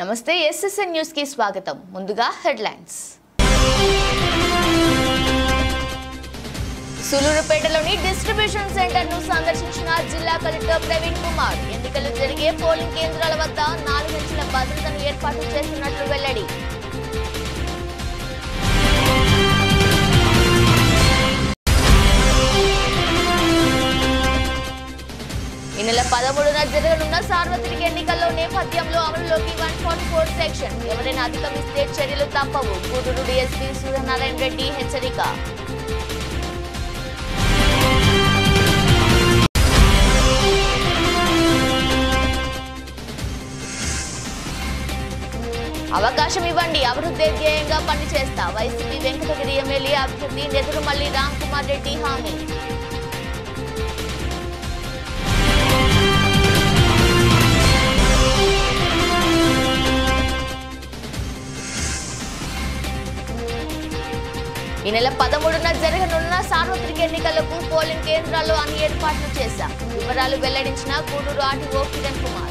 నమస్తే SSN news కి స్వాగతం. ముందుగా హెడ్లైన్స్. సూలూరుపేటలోని డిస్ట్రిబ్యూషన్ సెంటర్ ను సందర్శించిన జిల్లా కలెక్టర్ ప్రవీణ్ కుమార్. ఎన్నికలు జరిగే పోలింగ్ కేంద్రాల వద్ద 4 అంచెల భద్రతను ఏర్పాటు చేస్తున్నట్లు వెల్లడి. ఈ నెల 13న జరగనున్న సార్వత్రిక ఎన్నికల్లో నేపథ్యంలో అమలులోకి 144 సెక్షన్. ఎవరైనా అధిగమిస్తే చర్యలు తప్పవు. గూడూరు డీఎస్పీ సూర్యనారాయణ రెడ్డి హెచ్చరిక. అవకాశం ఇవ్వండి, అభివృద్ధి ధ్యేయంగా పనిచేస్తా. వైసీపీ వెంకటగిరి ఎమ్మెల్యే అభ్యర్థి నెదురుమల్లి రామ్ కుమార్ రెడ్డి హామీ. ఈ నెల 13న జరగనున్న సార్వత్రిక ఎన్నికలకు పోలింగ్ కేంద్రాల్లో అన్ని ఏర్పాట్లు చేశాం. వివరాలు వెల్లడించిన గూడూరు ఆర్టీఓ కిరణ్ కుమార్.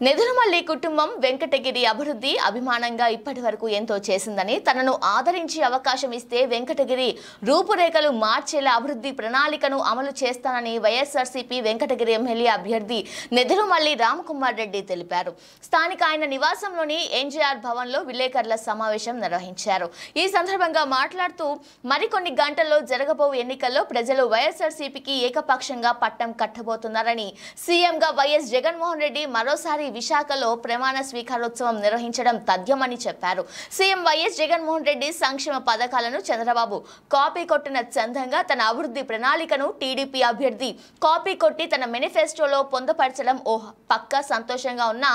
నెదురుమల్లి కుటుంబం వెంకటగిరి అభివృద్ధి అభిమానంగా ఇప్పటి వరకు ఎంతో చేసిందని, తనను ఆదరించి అవకాశం ఇస్తే వెంకటగిరి రూపురేఖలు మార్చేలా అభివృద్ధి ప్రణాళికను అమలు చేస్తానని వైఎస్ఆర్సీపీ వెంకటగిరి ఎమ్మెల్యే అభ్యర్థి నెదురుమల్లి రామ్ కుమార్ రెడ్డి తెలిపారు. స్థానిక ఆయన నివాసంలోని ఎన్జీఆర్ భవన్లో విలేకరుల సమావేశం నిర్వహించారు. ఈ సందర్భంగా మాట్లాడుతూ మరికొన్ని గంటల్లో జరగబోవు ఎన్నికల్లో ప్రజలు వైఎస్ఆర్సీపీకి ఏకపక్షంగా పట్టం కట్టబోతున్నారని, సీఎంగా వైఎస్ జగన్మోహన్ రెడ్డి మరోసారి విశాఖలో ప్రమాణ స్వీకారోత్సవం నిర్వహించడం తథ్యమని చెప్పారు. సీఎం వైఎస్ జగన్మోహన్ రెడ్డి సంక్షేమ పథకాలను చంద్రబాబు కాపీ కొట్టిన చందంగా తన అభివృద్ధి ప్రణాళికను టీడీపీ అభ్యర్థి కాపీ కొట్టి తన మేనిఫెస్టోలో పొందుపరచడం ఓ పక్క సంతోషంగా ఉన్న,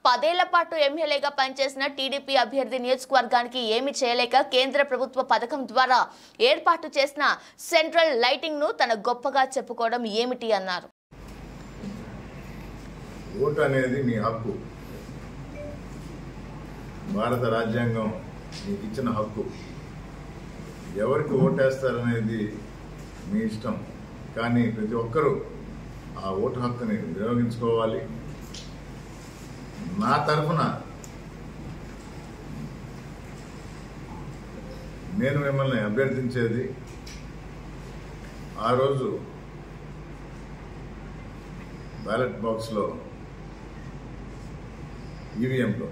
10 ఏళ్ల పాటు ఎమ్మెల్యేగా పనిచేసిన టీడీపీ అభ్యర్థి నియోజకవర్గానికి ఏమి చేయలేక కేంద్ర ప్రభుత్వ పథకం ద్వారా ఏర్పాటు చేసిన సెంట్రల్ లైటింగ్ ను తన గొప్పగా చెప్పుకోవడం ఏమిటి అన్నారు. ఓటు అనేది మీ హక్కు. భారత రాజ్యాంగం మీకు ఇచ్చిన హక్కు. ఎవరికి ఓటేస్తారనేది మీ ఇష్టం. కానీ ప్రతి ఒక్కరూ ఆ ఓటు హక్కుని వినియోగించుకోవాలి. నా తరఫున నేను మిమ్మల్ని అభ్యర్థించేది, ఆ రోజు బ్యాలెట్ బాక్స్లో ఈవీఎంలో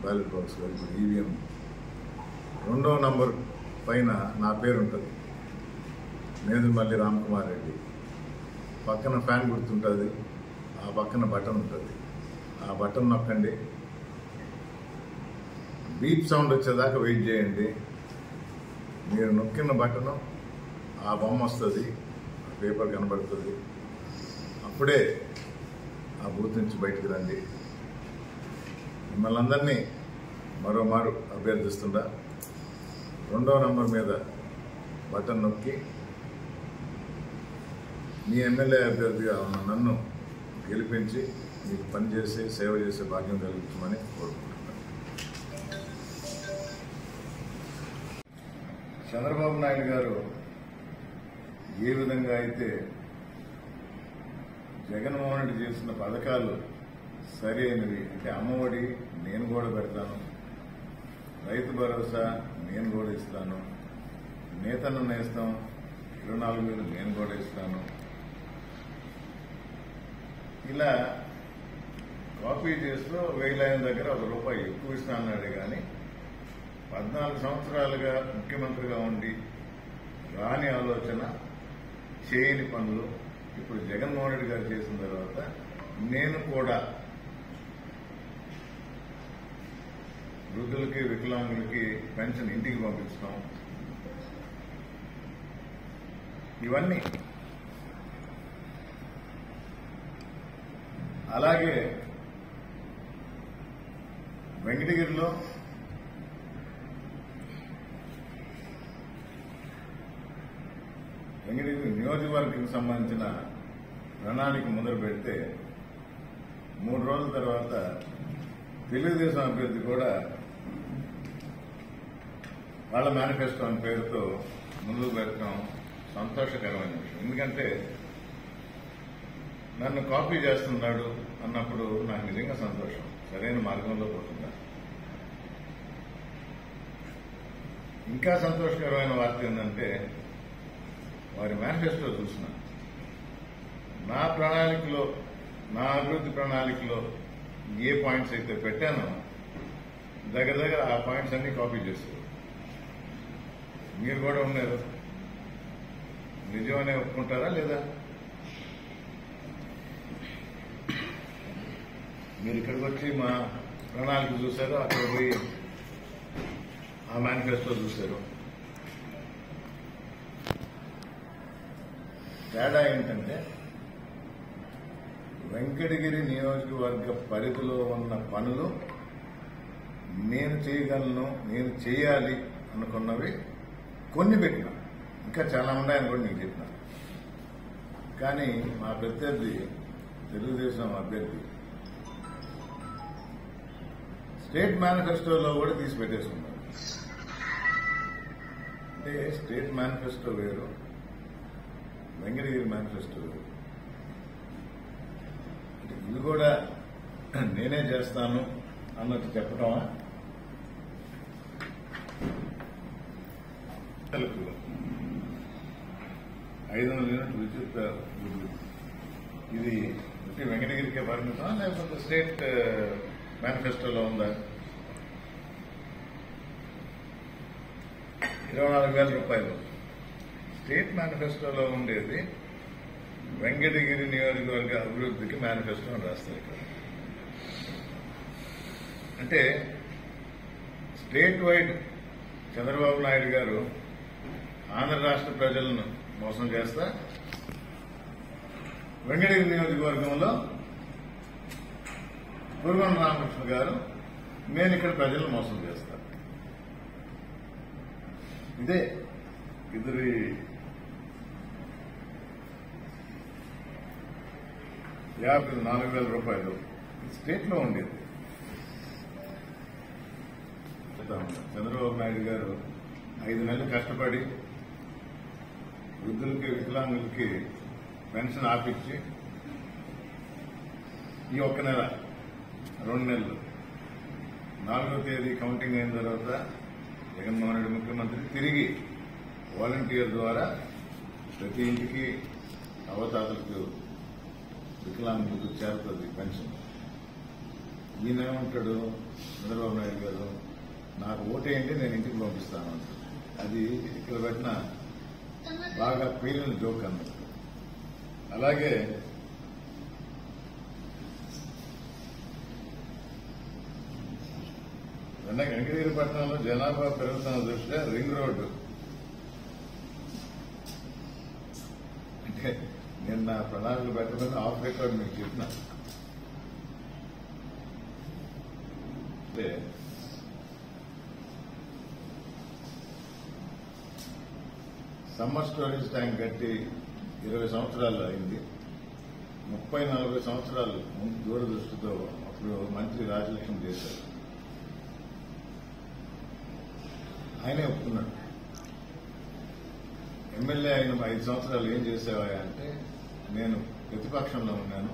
బ్యాలెట్ బాక్స్లో ఇప్పుడు ఈవీఎం 2వ నంబర్ పైన నా పేరు ఉంటుంది, నేదురుమల్లి రామ్ కుమార్ రెడ్డి. పక్కన ఫ్యాన్ గుర్తుంటుంది, ఆ పక్కన బటన్ ఉంటుంది. ఆ బటన్ నొక్కండి, బీప్ సౌండ్ వచ్చేదాకా వెయిట్ చేయండి. మీరు నొక్కిన బటను ఆ బొమ్మ వస్తుంది, పేపర్ కనబడుతుంది. అప్పుడే ఆ బూత్ నుంచి బయటకు రండి. మిమ్మల్ని అందరినీ మరోమారు అభ్యర్థిస్తుందా, 2వ నంబర్ మీద బటన్ నొక్కి మీ ఎమ్మెల్యే అభ్యర్థిగా ఉన్న నన్ను గెలిపించి మీకు పనిచేసి సేవ చేసే భాగ్యం కలిగించమని కోరుకుంటున్నాను. చంద్రబాబు నాయుడు గారు ఏ విధంగా అయితే జగన్మోహన్ రెడ్డి చేసిన పథకాలు సరైనవి అంటే, అమ్మఒడి నేను కూడా పెడతాను, రైతు భరోసా నేను కూడా ఇస్తాను, నేతన్న నేస్తం 24,000 నేను కూడా ఇస్తాను, ఇలా కాపీ చేస్తూ 1,000 ఆయన దగ్గర ₹1 ఎక్కువ ఇస్తా అన్నాడే కానీ 14 సంవత్సరాలుగా ముఖ్యమంత్రిగా ఉండి రాని ఆలోచన, చేయని పనులు ఇప్పుడు జగన్మోహన్ రెడ్డి గారు చేసిన తర్వాత నేను కూడా వృద్ధులకి, వికలాంగులకి పెన్షన్ ఇంటికి పంపించడం, ఇవన్నీ. అలాగే వెంకటగిరిలో వెంకటగిరి నియోజకవర్గానికి సంబంధించిన ప్రణాళిక మొదలు పెడితే 3 రోజుల తర్వాత తెలుగుదేశం అభ్యర్థి కూడా వాళ్ళ మేనిఫెస్టో అనే పేరుతో ముందుకు పెట్టడం సంతోషకరమైన విషయం. ఎందుకంటే నన్ను కాపీ చేస్తున్నాడు అన్నప్పుడు నాకు నిజంగా సంతోషం. సరైన మార్గంలో పోతున్నా. ఇంకా సంతోషకరమైన వార్త ఏంటంటే వారి మేనిఫెస్టో చూసిన నా ప్రణాళికలో, నా అభివృద్ధి ప్రణాళికలో ఏ పాయింట్స్ అయితే పెట్టానో దగ్గర ఆ పాయింట్స్ అన్ని కాపీ చేశారు. మీరు కూడా ఉన్నారు. నిజమనే ఒప్పుకుంటారా లేదా? మీరు ఇక్కడికి వచ్చి మా ప్రణాళిక చూశారు, అక్కడ పోయి ఆ మేనిఫెస్టో చూశారు. తేడా ఏంటంటే వెంకటగిరి నియోజకవర్గ పరిధిలో ఉన్న పనులు నేను చేయగలను, నేను చేయాలి అనుకున్నవి కొన్ని పెట్టినా, ఇంకా చాలా ఉన్నాయని కూడా నీకు చెప్పిన. కానీ మా ప్రత్యర్థి, తెలుగుదేశం అభ్యర్థి, స్టేట్ మేనిఫెస్టోలో కూడా తీసి పెట్టేసుకున్నారు. అంటే స్టేట్ మేనిఫెస్టో వేరు, వెంకటగిరి మేనిఫెస్టో వేరు. అంటే ఇది కూడా నేనే చేస్తాను అన్నట్టు చెప్పటమా? 500 యూనిట్ విద్యుత్ ఇది వెంకటగిరికే పరిమితమా లేకపోతే స్టేట్ మేనిఫెస్టోలో ఉందా? 24,000 రూపాయలు స్టేట్ మేనిఫెస్టోలో ఉండేది. వెంకటగిరి నియోజకవర్గ అభివృద్ధికి మేనిఫెస్టో రాస్తారు ఇక్కడ. అంటే స్టేట్ వైడ్ చంద్రబాబు నాయుడు గారు ఆంధ్ర రాష్ట్ర ప్రజలను మోసం చేస్తా, వెంకటగిరి నియోజకవర్గంలో గురుగొండ రామకృష్ణ గారు నేను ఇక్కడ ప్రజలను మోసం చేస్తా. ఇదే ఇద్దరి యాభై 4,000 రూపాయలు స్టేట్ లో ఉండేది. చంద్రబాబు నాయుడు గారు 5 నెలలు కష్టపడి వృద్ధులకి, వికలాంగులకి పెన్షన్ ఆపించి ఈ ఒక్క నెల 2 నెలలు 4వ తేదీ కౌంటింగ్ అయిన తర్వాత జగన్మోహన్ రెడ్డి ముఖ్యమంత్రి తిరిగి వాలంటీర్ ద్వారా ప్రతి ఇంటికి అవతాతలకు, వికలాంగులకు చేరుతుంది పెన్షన్. ఈయనేమంటాడు చంద్రబాబు నాయుడు గారు, నాకు ఓటేయండి నేను ఇంటికి పంపిస్తాను అంటాడు. అది ఇక్కడ పెట్టిన బాగా పేలిన జోక్ అన్నమాట. అలాగే వెంకటగిరి పట్టణంలో జనాభా పెరుగుతున్న దృష్ట్యా రింగ్ రోడ్డు, అంటే నేను నా ప్రణాళికలు పెట్టమని ఆఫ్ రికార్డ్ మీకు చెప్పిన. అంటే సమ్మర్ స్టోరేజ్ ట్యాంక్ కట్టి 20 సంవత్సరాలు అయింది. 30-40 సంవత్సరాలు ముందు దూరదృష్టితో అప్పుడు మంత్రి రాజలక్ష్మి చేశారు. ఆయనే ఒప్పుకున్నాడు. ఎమ్మెల్యే అయిన 5 సంవత్సరాలు ఏం చేసేవా అంటే, నేను ప్రతిపక్షంలో ఉన్నాను,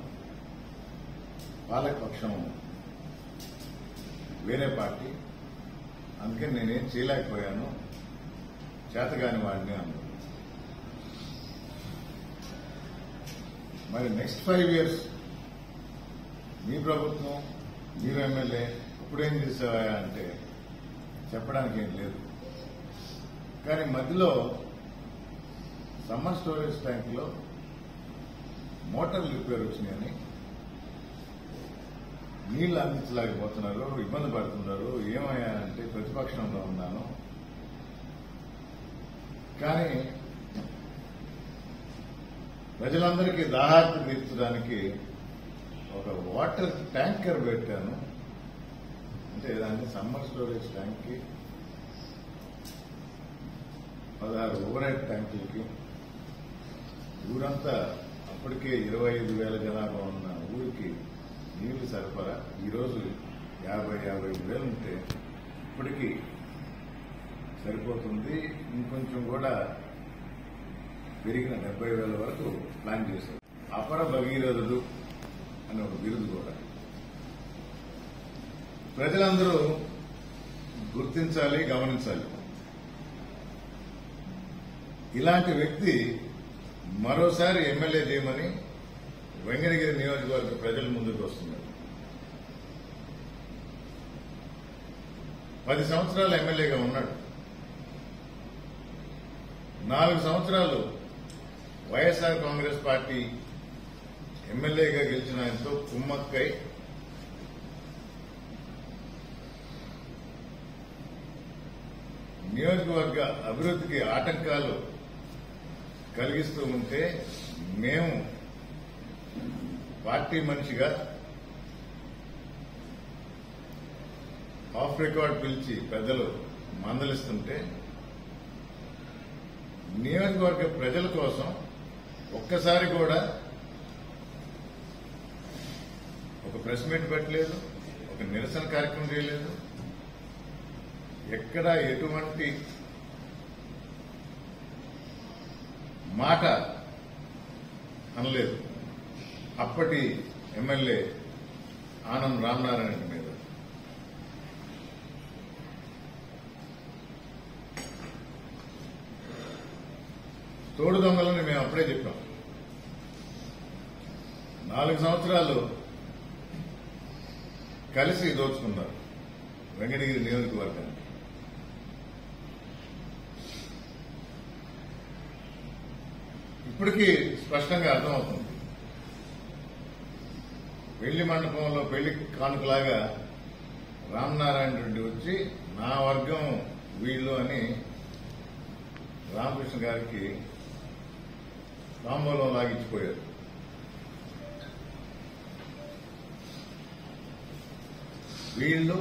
పాలకపక్షం వేరే పార్టీ, అందుకని నేనేం చేయలేకపోయాను, చేతగాని వాడిని అన్నాడు. మరి నెక్స్ట్ 5 years మీ ప్రభుత్వం, మీరు ఎమ్మెల్యే, ఇప్పుడేం చేసేవా అంటే చెప్పడానికి ఏం లేదు. కానీ మధ్యలో సమ్మర్ స్టోరేజ్ ట్యాంక్ లో మోటార్లు రిపేర్ వచ్చినాయని నీళ్లు అందించలేకపోతున్నారు, ఇబ్బంది పడుతున్నారు. ఏమయ్యా అంటే ప్రతిపక్షంలో ఉన్నాను, కానీ ప్రజలందరికీ దాహార్తి తీర్చడానికి ఒక వాటర్ ట్యాంకర్ పెట్టాను. అంటే దాన్ని సమ్మర్ స్టోరేజ్ ట్యాంక్ కి 16 ఓవర్ హెడ్ ట్యాంకులకి ఊరంతా అప్పటికే 25,000 జనాభా ఉన్న ఊరికి నీళ్లు సరఫరా. ఈరోజు 50,000 ఉంటే ఇప్పటికీ సరిపోతుంది. ఇంకొంచెం కూడా పెరిగిన 70,000 వరకు ప్లాన్ చేశారు. అపర భగీరథుడు అనే ఒక బిరుదు కూడా. ప్రజలందరూ గుర్తించాలి, గమనించాలి. ఇలాంటి వ్యక్తి మరోసారి ఎమ్మెల్యే చేయమని వెంకటగిరి నియోజకవర్గ ప్రజల ముందుకు వస్తున్నారు. 10 సంవత్సరాలు ఎమ్మెల్యేగా ఉన్నాడు. 4 సంవత్సరాలు వైఎస్ఆర్ కాంగ్రెస్ పార్టీ ఎమ్మెల్యేగా గెలిచిన ఆయనతో కుమ్మక్కై నియోజకవర్గ అభివృద్ధికి ఆటంకాలు కలిగిస్తూ ఉంటే మేము పార్టీ మనిషిగా ఆఫ్ రికార్డ్ పిలిచి పెద్దలు మందలిస్తుంటే నియోజకవర్గ ప్రజల కోసం ఒక్కసారి కూడా ఒక ప్రెస్ మీట్ పెట్టలేదు, ఒక నిరసన కార్యక్రమం చేయలేదు, ఎక్కడా ఎటువంటి మాట అనలేదు అప్పటి ఎమ్మెల్యే ఆనంద్ రామనారాయణ మీద. తోడు దొంగలని మేము అప్పుడే చెప్పాం. 4 సంవత్సరాలు కలిసి దోచుకున్నారు వెంకటగిరి నియోజకవర్గాన్ని. ఇప్పటికీ స్పష్టంగా అర్థమవుతుంది. పెళ్లి మండపంలో పెళ్లి కానుకలాగా రామనారాయణ రెడ్డి వచ్చి నా వర్గం వీళ్ళు అని రామకృష్ణ గారికి తాంబూలం లాగించిపోయారు. వీళ్ళు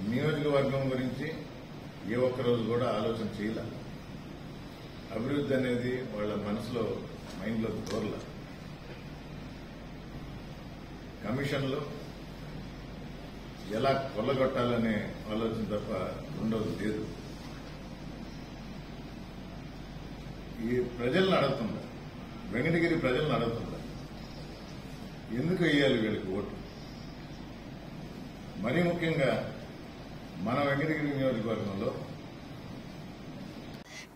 నియోజకవర్గం గురించి ఏ ఒక్కరోజు కూడా ఆలోచన చేయలే. అభివృద్ధి అనేది వాళ్ళ మనసులో, మైండ్లో దూరల. కమిషన్లు ఎలా కొల్లగొట్టాలనే ఆలోచన తప్ప రెండవది లేదు. ఈ ప్రజలను అడుగుతుందా, వెంకటగిరి ప్రజలను అడుగుతుందా, ఎందుకు వేయాలి వీళ్ళకి ఓటు? మరీ ముఖ్యంగా మన వెంకటగిరి నియోజకవర్గంలో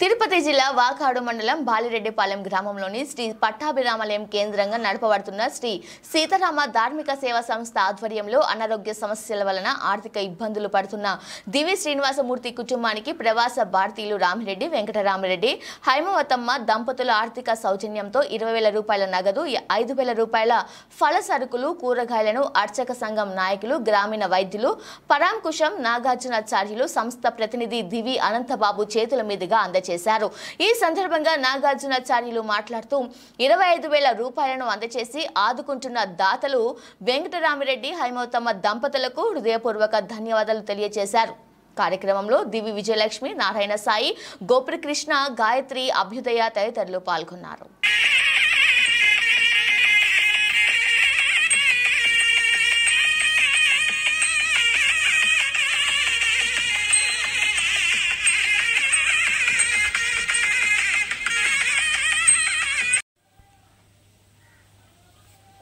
తిరుపతి జిల్లా వాకాడు మండలం బాలిరెడ్డిపాలెం గ్రామంలోని శ్రీ పట్టాభిరామాలయం కేంద్రంగా నడపబడుతున్న శ్రీ సీతారామ ధార్మిక సేవా సంస్థ ఆధ్వర్యంలో అనారోగ్య సమస్యల వలన ఆర్థిక ఇబ్బందులు పడుతున్న దివి శ్రీనివాసమూర్తి కుటుంబానికి ప్రవాస భారతీయులు రామిరెడ్డి, వెంకటరామిరెడ్డి, హైమవతమ్మ దంపతుల ఆర్థిక సౌజన్యంతో 20,000 రూపాయల నగదు, 5,000 రూపాయల ఫల సరుకులు, కూరగాయలను అర్చక సంఘం నాయకులు, గ్రామీణ వైద్యులు పరాంకుశం నాగార్జునాచార్యులు, సంస్థ ప్రతినిధి దివి అనంతబాబు చేతుల మీదుగా చేశారు. ఈ సందర్భంగా నాగార్జునాచార్యులు మాట్లాడుతూ 25,000 రూపాయలను అందజేసి ఆదుకుంటున్న దాతలు వెంకటరామిరెడ్డి, హైమవతమ్మ దంపతులకు హృదయపూర్వక ధన్యవాదాలు తెలియజేశారు. కార్యక్రమంలో దివి విజయలక్ష్మి, నారాయణ సాయి, గోపికృష్ణ, గాయత్రి, అభ్యుదయ తదితరులు పాల్గొన్నారు.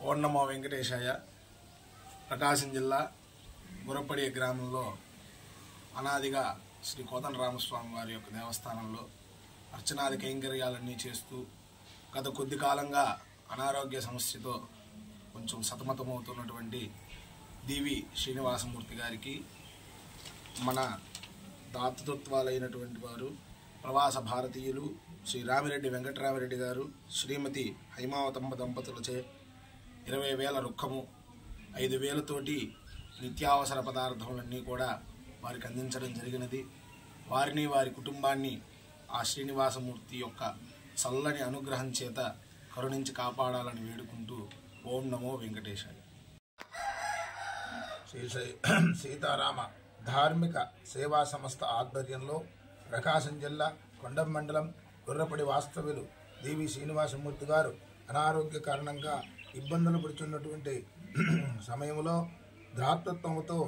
ఓం నమో వెంకటేశాయ. ప్రకాశం జిల్లా గురపడి గ్రామంలో అనాదిగా శ్రీ కోదండరామస్వామి వారి యొక్క దేవస్థానంలో అర్చనాది కైంకర్యాలన్నీ చేస్తూ గత కొద్ది కాలంగా అనారోగ్య సమస్యతో కొంచెం సతమతమవుతున్నటువంటి దివి శ్రీనివాసమూర్తి గారికి మన దాతృత్వాలైనటువంటి వారు ప్రవాస భారతీయులు శ్రీ రామిరెడ్డి వెంకటరామిరెడ్డి గారు, శ్రీమతి హైమావతమ్మ దంపతులచే 20,000 రుక్కము, 5,000 తోటి నిత్యావసర పదార్థములన్నీ కూడా వారికి అందించడం జరిగినది. వారిని, వారి కుటుంబాన్ని ఆ శ్రీనివాసమూర్తి యొక్క చల్లని అనుగ్రహం చేత కరుణించి కాపాడాలని వేడుకుంటూ ఓం నమో వెంకటేశాయ. శ్రీ సీతారామ ధార్మిక సేవా సంస్థ ఆధ్వర్యంలో ప్రకాశం జిల్లా కొండం మండలం గుర్రపడి వాస్తవ్యులు దివి శ్రీనివాసమూర్తి గారు అనారోగ్య కారణంగా ఇబ్బందులు పడుతున్నటువంటి సమయంలో దాతృత్వంతో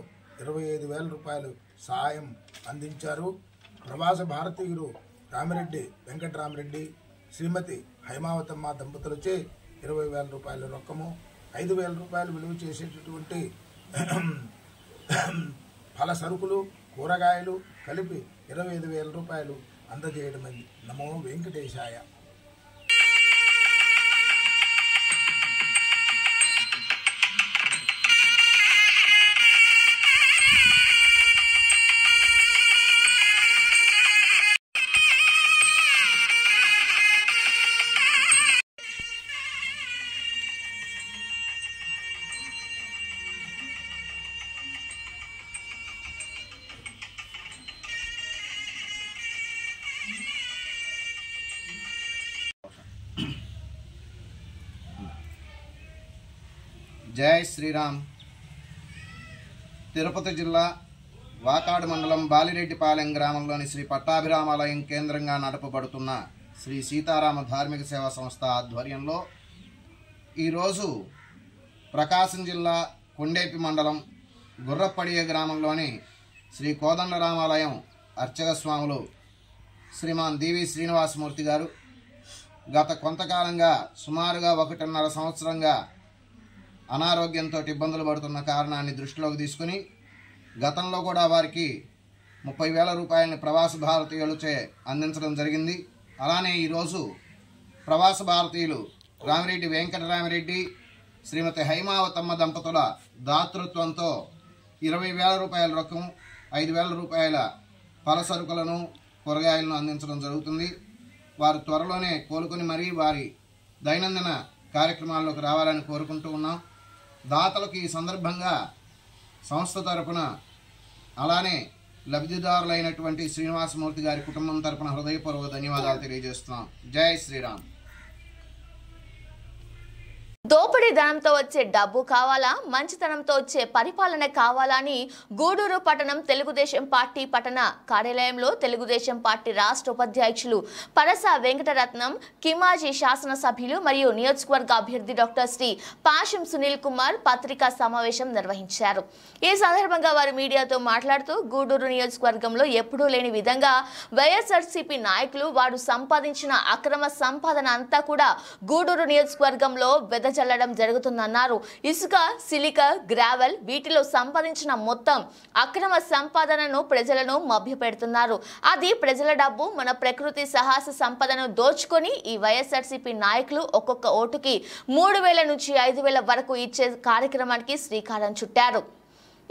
25,000 రూపాయలు సహాయం అందించారు. ప్రవాస భారతీయులు రామిరెడ్డి, వెంకటరామిరెడ్డి, శ్రీమతి హైమావతమ్మ దంపతులచే 20,000 రూపాయల రొక్కము, 5,000 రూపాయలు విలువ చేసేటటువంటి ఫల సరుకులు, కూరగాయలు కలిపి 25,000 రూపాయలు అందజేయడమైంది. నమో వెంకటేశాయ. జై శ్రీరామ్. తిరుపతి జిల్లా వాకాడు మండలం బాలిరెడ్డిపాలెం గ్రామంలోని శ్రీ పట్టాభిరామాలయం కేంద్రంగా నడపబడుతున్న శ్రీ సీతారామ ధార్మిక సేవా సంస్థ ఆధ్వర్యంలో ఈరోజు ప్రకాశం జిల్లా కొండేపి మండలం గుర్రపడియ గ్రామంలోని శ్రీ కోదండరామాలయం అర్చక స్వాములు శ్రీమాన్ డివి శ్రీనివాసమూర్తి గారు గత కొంతకాలంగా సుమారుగా 1.5 సంవత్సరంగా అనారోగ్యంతో ఇబ్బందులు పడుతున్న కారణాన్ని దృష్టిలోకి తీసుకుని గతంలో కూడా వారికి 30,000 రూపాయలని ప్రవాస భారతీయులచే అందించడం జరిగింది. అలానే ఈరోజు ప్రవాస భారతీయులు రామిరెడ్డి వెంకటరామిరెడ్డి శ్రీమతి హైమావతమ్మ దంపతుల దాతృత్వంతో 20,000 రూపాయల రొక్కం, 5,000 రూపాయల ఫల సరుకులను, కూరగాయలను అందించడం జరుగుతుంది. వారు త్వరలోనే కోలుకొని మరీ వారి దైనందిన కార్యక్రమాల్లోకి రావాలని కోరుకుంటూ ఉన్నాం. దాతలకు ఈ సందర్భంగా సంస్థ తరపున అలానే లబ్ధిదారులైనటువంటి శ్రీనివాసమూర్తి గారి కుటుంబం తరపున హృదయపూర్వక ధన్యవాదాలు తెలియజేస్తున్నాం. జై శ్రీరామ్. దోపిడీ ధనంతో వచ్చే డబ్బు కావాలా, మంచితనంతో వచ్చే పరిపాలన కావాలా అని గూడూరు పట్టణం తెలుగుదేశం పార్టీ పట్టణ కార్యాలయంలో తెలుగుదేశం పార్టీ రాష్ట్ర ఉపాధ్యక్షులు పరస వెంకటరత్నం, కిమాజీ శాసనసభ్యులు మరియు నియోజకవర్గ అభ్యర్థి డాక్టర్ శ్రీ పాషం సునీల్ కుమార్ పత్రికా సమావేశం నిర్వహించారు. ఈ సందర్భంగా వారు మీడియాతో మాట్లాడుతూ గూడూరు నియోజకవర్గంలో ఎప్పుడూ లేని విధంగా వైఎస్ఆర్సీపీ నాయకులు వారు సంపాదించిన అక్రమ సంపాదన అంతా కూడా గూడూరు నియోజకవర్గంలో చల్లడం జరుగుతుందన్నారు. ఇసుక, సిలిక, గ్రావెల్ వీటిలో సంపాదించిన మొత్తం అక్రమ సంపాదనను ప్రజలను మభ్యపెడుతున్నారు. అది ప్రజల డబ్బు, మన ప్రకృతి సాహస సంపదను దోచుకొని ఈ వైఎస్ఆర్సీపీ నాయకులు ఒక్కొక్క ఓటుకి 3,000 నుంచి 5,000 వరకు ఇచ్చే కార్యక్రమానికి శ్రీకారం చుట్టారు.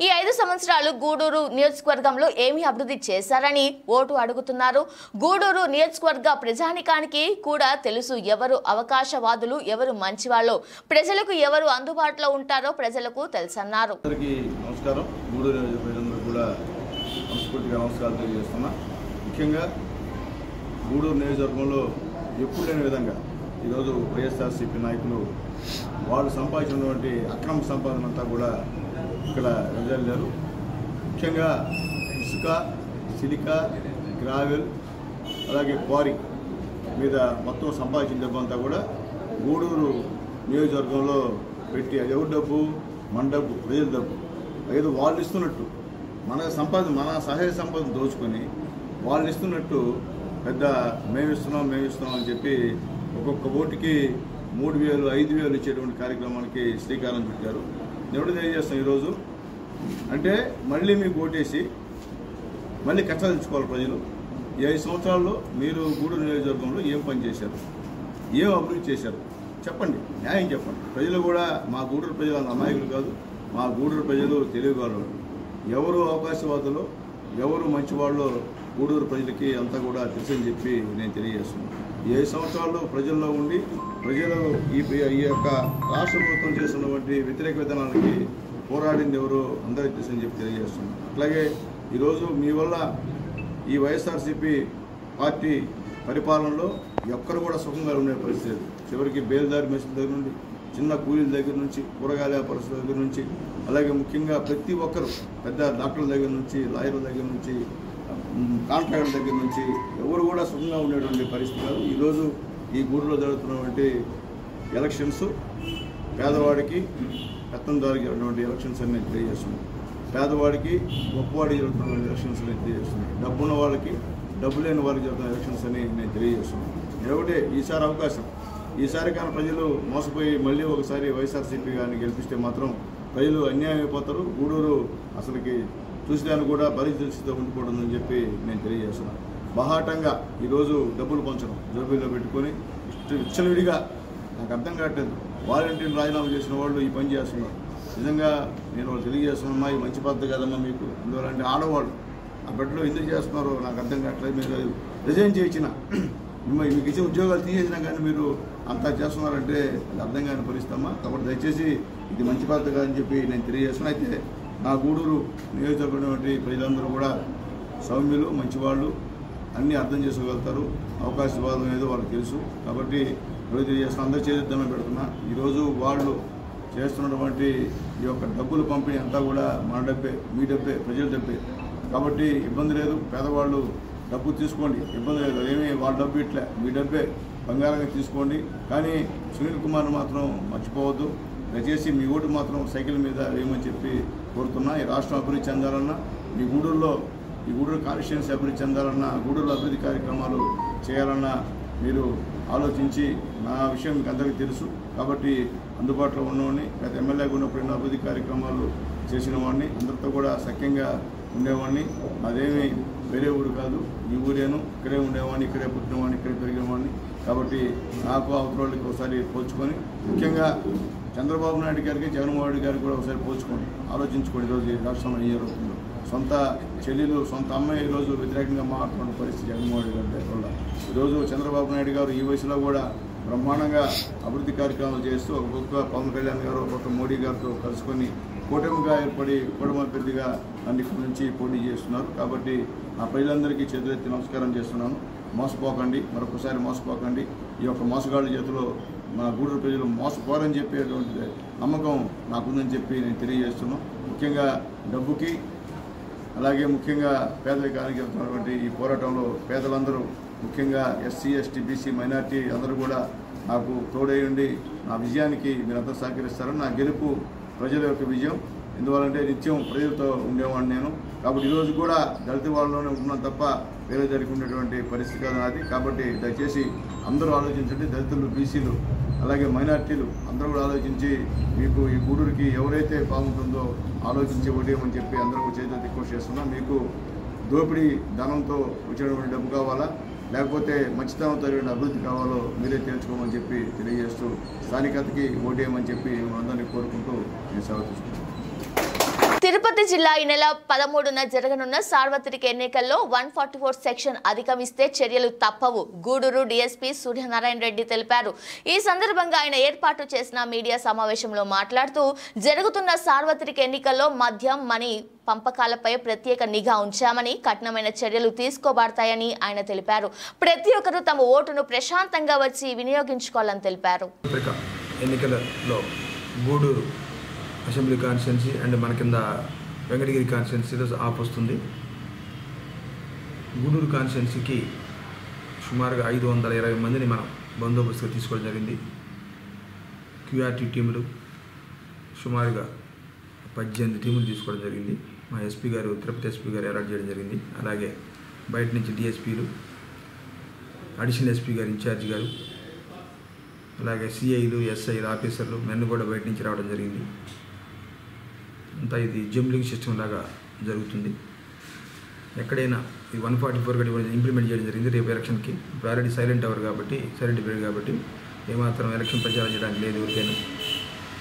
ఈ 5 సంవత్సరాలు గూడూరు నియోజకవర్గంలో ఏమి అభివృద్ధి చేశారని ఓటు అడుగుతున్నారు. గూడూరు నియోజకవర్గ ప్రజానికానికి కూడా తెలుసు ఎవరు అవకాశవాదులు, ఎవరు మంచివాళ్ళు, ప్రజలకు ఎవరు అందుబాటులో ఉంటారో ప్రజలకు తెలుసన్నారు. నమస్కారం. గూడూరు నియోజకవర్గంలో కూడా మనస్ఫూర్తిగా నమస్కారాలు తెలియజేస్తున్నా. ముఖ్యంగా గూడూరు నియోజకవర్గంలో ఎప్పుడు లేని విధంగా ఈరోజు వైఎస్ఆర్సీపీ నాయకులు వాళ్ళు సంపాదించినటువంటి అక్రమ సంపాదన అంతా కూడా ఇక్కడ వెదజల్లారు. ముఖ్యంగా ఇసుక, సిలిక, గ్రావెల్ అలాగే క్వారీ మీద మొత్తం సంపాదించిన డబ్బు అంతా కూడా గూడూరు నియోజకవర్గంలో పెట్టి అది ఎవరి డబ్బు? మన డబ్బు, ప్రజల డబ్బు. ఏదో వాళ్ళు ఇస్తున్నట్టు మన సహజ సంపదను దోచుకొని వాళ్ళు ఇస్తున్నట్టు పెద్ద మేమిస్తున్నాం అని చెప్పి ఒక్కొక్క ఓటుకి 3,000, 5,000 ఇచ్చేటువంటి కార్యక్రమానికి శ్రీకారం చుట్టారు. ఎవరు తెలియజేస్తాం ఈరోజు అంటే మళ్ళీ మీకు ఓటేసి మళ్ళీ కష్టాలించుకోవాలి ప్రజలు. ఈ 5 సంవత్సరాల్లో మీరు గూడూరు నియోజకవర్గంలో ఏం పని చేశారు, ఏం అభివృద్ధి చేశారు చెప్పండి, న్యాయం చెప్పండి. ప్రజలు కూడా మా గూడూరు ప్రజలు అమాయకులు కాదు, మా గూడూరు ప్రజలు తెలివిగలరు. ఎవరు అవకాశవాదులు, ఎవరు మంచివాళ్ళు గూడూరు ప్రజలకి అంతా కూడా తెలుసని చెప్పి నేను తెలియజేస్తున్నాను. ఈ 5 సంవత్సరాల్లో ప్రజల్లో ఉండి ప్రజలు ఈ యొక్క రాష్ట్ర ప్రభుత్వం చేస్తున్నటువంటి వ్యతిరేక విధానాలకి పోరాడింది ఎవరు అందరికీ తెలుసని చెప్పి తెలియజేస్తున్నాను. అట్లాగే ఈరోజు మీ వల్ల ఈ వైఎస్ఆర్సీపీ పార్టీ పరిపాలనలో ఎక్కరు కూడా సుఖంగా ఉండే పరిస్థితి లేదు. చివరికి బేల్దారి మేస్త్రి దగ్గర నుండి, చిన్న కూలీల దగ్గర నుంచి, కూరగాయల వ్యాపారస్తుల దగ్గర నుంచి, అలాగే ముఖ్యంగా ప్రతి ఒక్కరు పెద్ద డాక్టర్ల దగ్గర నుంచి, లాయర్ల దగ్గర నుంచి, కాంట్రాక్టర్ల దగ్గర నుంచి ఎవరు కూడా సుఖంగా ఉండేటువంటి పరిస్థితి కాదు. ఈరోజు ఈ గూడూరులో జరుగుతున్నటువంటి ఎలక్షన్స్ పేదవాడికి పెత్తందారికి జరుగుతున్నటువంటి ఎలక్షన్స్ అని నేను తెలియజేస్తున్నాను. పేదవాడికి గొప్పవాడికి జరుగుతున్నటువంటి ఎలక్షన్స్ అని తెలియజేస్తున్నాను. డబ్బున్న వాళ్ళకి, డబ్బు లేని వాళ్ళకి జరుగుతున్న ఎలక్షన్స్ అని నేను తెలియజేస్తున్నాను. ఒకటే ఈసారి అవకాశం ఈసారి కానీ ప్రజలు మోసపోయి మళ్ళీ ఒకసారి వైఎస్ఆర్సీపీ గారిని గెలిపిస్తే మాత్రం ప్రజలు అన్యాయం అయిపోతారు. గూడూరు అసలుకి చూసేదాన్ని కూడా పరిస్థితితో ఉండిపోతుందని చెప్పి నేను తెలియజేస్తున్నాను. బహాటంగా ఈరోజు డబ్బులు పంచడం జోబీలో పెట్టుకొని విచ్చలవిడిగా నాకు అర్థం కావట్లేదు. వాలంటీర్లు రాజీనామా చేసిన వాళ్ళు ఈ పని చేస్తున్నారు. నిజంగా నేను వాళ్ళు తెలియజేస్తున్నామ్మా, ఈ మంచి పద్ధతి కదమ్మా మీకు. ఎందువల్లంటే ఆడవాళ్ళు ఆ బిడ్డలు ఎందుకు చేస్తున్నారో నాకు అర్థం కావట్లేదు. మీరు రిజైన్ చేయించిన మీకు ఇచ్చే ఉద్యోగాలు తీసేసినా కానీ మీరు అంతా చేస్తున్నారంటే అది అర్థం కాని పరిస్థితమ్మా. కాబట్టి దయచేసి ఇది మంచి పద్ధతి కాదని చెప్పి నేను తెలియజేస్తున్నా. అయితే నా గూడూరు నియోజకవర్గం ప్రజలందరూ కూడా సౌమ్యులు, మంచివాళ్ళు, అన్నీ అర్థం చేసుకోగలుగుతారు. అవకాశవాదం ఏదో వాళ్ళకి తెలుసు. కాబట్టి రోజు తెలియజేస్తున్నా, అందరూ చేద్దామని పెడుతున్నా. ఈరోజు వాళ్ళు చేస్తున్నటువంటి ఈ యొక్క డబ్బులు పంపిణీ అంతా కూడా మన డబ్బే, మీ డబ్బే, ప్రజల డబ్బే. కాబట్టి ఇబ్బంది లేదు. పేదవాళ్ళు డబ్బు తీసుకోండి, ఇబ్బంది లేదు. ఏమీ వాళ్ళ డబ్బు ఇట్లే, మీ డబ్బే బంగారంగా తీసుకోండి. కానీ సునీల్ కుమార్ మాత్రం మర్చిపోవద్దు. దయచేసి మీ ఓటు మాత్రం సైకిల్ మీద వేయమని చెప్పి కోరుతున్నా. ఈ రాష్ట్రం అభివృద్ధి చెందాలన్నా, ఈ గూడూరు కాన్స్టిట్యుయెన్సీ అభివృద్ధి చెందాలన్నా, గూడూరులో అభివృద్ధి కార్యక్రమాలు చేయాలన్నా మీరు ఆలోచించి, నా విషయం మీకు అందరికీ తెలుసు కాబట్టి అందుబాటులో ఉన్నవాడిని, గత ఎమ్మెల్యేగా ఉన్నప్పుడు ఎన్నో అభివృద్ధి కార్యక్రమాలు చేసిన వాడిని, అందరితో కూడా సఖ్యంగా ఉండేవాడిని. అదేమీ వేరే ఊరు కాదు, ఈ ఊరేను. ఇక్కడే ఉండేవాడిని, ఇక్కడే పుట్టినవాడిని, ఇక్కడే పెరిగినవాడిని. కాబట్టి నాకు అవతరాళ్ళకి ఒకసారి పోల్చుకొని, ముఖ్యంగా చంద్రబాబు నాయుడు గారికి, జగన్మోహన్ రెడ్డి గారికి కూడా ఒకసారి పోల్చుకోండి, ఆలోచించుకోండి. ఈరోజు ఈ రాష్ట్రంలో ఏ జరుగుతుందో. సొంత చెల్లెలు, సొంత అమ్మాయి ఈరోజు వ్యతిరేకంగా మాట్లాడుతున్న పరిస్థితి జగన్మోహన్ రెడ్డి గారి వల్ల. ఈరోజు చంద్రబాబు నాయుడు గారు ఈ వయసులో కూడా బ్రహ్మాండంగా అభివృద్ధి కార్యక్రమాలు చేస్తూ ఒక్కొక్క పవన్ కళ్యాణ్ గారు, ఒక్కొక్క మోడీ గారితో కలుసుకొని కూటమిగా ఏర్పడి కూటమి అభ్యర్థిగా అన్నిటి నుంచి పోటీ చేస్తున్నారు. కాబట్టి నా ప్రజలందరికీ చేతులెత్తి నమస్కారం చేస్తున్నాను. మోసపోకండి, మరొకసారి మోసపోకండి. ఈ యొక్క మోసగాళ్ళ చేతిలో మా గూడూరు ప్రజలు మోసపోరని చెప్పేటువంటి నమ్మకం నాకుందని చెప్పి నేను తెలియజేస్తున్నాను. ముఖ్యంగా డబ్బుకి, అలాగే ముఖ్యంగా పేదరికానికి వెళ్తున్నటువంటి ఈ పోరాటంలో పేదలందరూ, ముఖ్యంగా ఎస్సీ, ఎస్టీ, బీసీ, మైనార్టీ అందరూ కూడా నాకు తోడై ఉండి నా విజయానికి మీరంతా సహకరిస్తారని. నా గెలుపు ప్రజల యొక్క విజయం. ఎందువల్లంటే నిత్యం ప్రజలతో ఉండేవాడిని నేను. కాబట్టి ఈరోజు కూడా దళిత వాళ్ళలోనే ఉంటున్నాను తప్ప వేరే జరిగి ఉండేటువంటి పరిస్థితి కాదు నాది. కాబట్టి దయచేసి అందరూ ఆలోచించండి. దళితులు, బీసీలు, అలాగే మైనార్టీలు అందరూ కూడా ఆలోచించి మీకు ఈ గూడూరుకి ఎవరైతే బాగుంటుందో ఆలోచించి ఓటేయమని చెప్పి అందరూ చేతులు రిక్వెస్ట్ చేస్తున్నాం. మీకు దోపిడీ ధనంతో వచ్చినటువంటి డబ్బు కావాలా, లేకపోతే మంచితనంతో అభివృద్ధి కావాలో మీరే తేల్చుకోమని చెప్పి తెలియజేస్తూ స్థానికతకి ఓటేయమని చెప్పి అందరినీ కోరుకుంటూ నేను సెలవు తీసుకుంటాను. తిరుపతి జిల్లా ఈ నెల 13న జరగనున్న సార్వత్రిక ఎన్నికల్లో 144 సెక్షన్ అధిగమిస్తే చర్యలు తప్పవు. గూడూరు డీఎస్పీ సూర్యనారాయణ రెడ్డి తెలిపారు. ఈ సందర్భంగా ఆయన ఏర్పాటు చేసిన మీడియా సమావేశంలో మాట్లాడుతూ జరుగుతున్న సార్వత్రిక ఎన్నికల్లో మద్యం, మనీ పంపకాలపై ప్రత్యేక నిఘా ఉంచామని, కఠినమైన చర్యలు తీసుకోబడతాయని ఆయన తెలిపారు. ప్రతి ఒక్కరూ తమ ఓటును ప్రశాంతంగా వచ్చి వినియోగించుకోవాలని తెలిపారు. ఎన్నికలలో గూడూరు అసెంబ్లీ కాన్స్టిట్యున్సీ అండ్ మన కింద వెంకటగిరి కాన్స్టిట్యున్సీలో ఆఫ్ వస్తుంది. గూడూరు కాన్స్టిట్యున్సీకి సుమారుగా 520 మందిని మనం బందోబస్తుగా తీసుకోవడం జరిగింది. క్యూఆర్టీ టీములు సుమారుగా 18 టీములు తీసుకోవడం జరిగింది. మా ఎస్పీ గారు, తిరుపతి ఎస్పీ గారు అలాట్ చేయడం జరిగింది. అలాగే బయట నుంచి డిఎస్పీలు, అడిషనల్ ఎస్పీ గారు, ఇన్ఛార్జి గారు, అలాగే సిఐలు, ఎస్ఐలు, ఆఫీసర్లు మెన్ను కూడా బయట నుంచి రావడం జరిగింది. అంతా ఇది జంబ్లింగ్ సిస్టమ్ లాగా జరుగుతుంది. ఎక్కడైనా ఈ 144 కూడా ఇంప్లిమెంట్ చేయడం జరిగింది రేపు ఎలక్షన్కి. ఇప్పుడు ఆల్రెడీ సైలెంట్ పీరియడ్ కాబట్టి ఏమాత్రం ఎలక్షన్ ప్రచారం చేయడానికి లేదు ఎవరికైనా.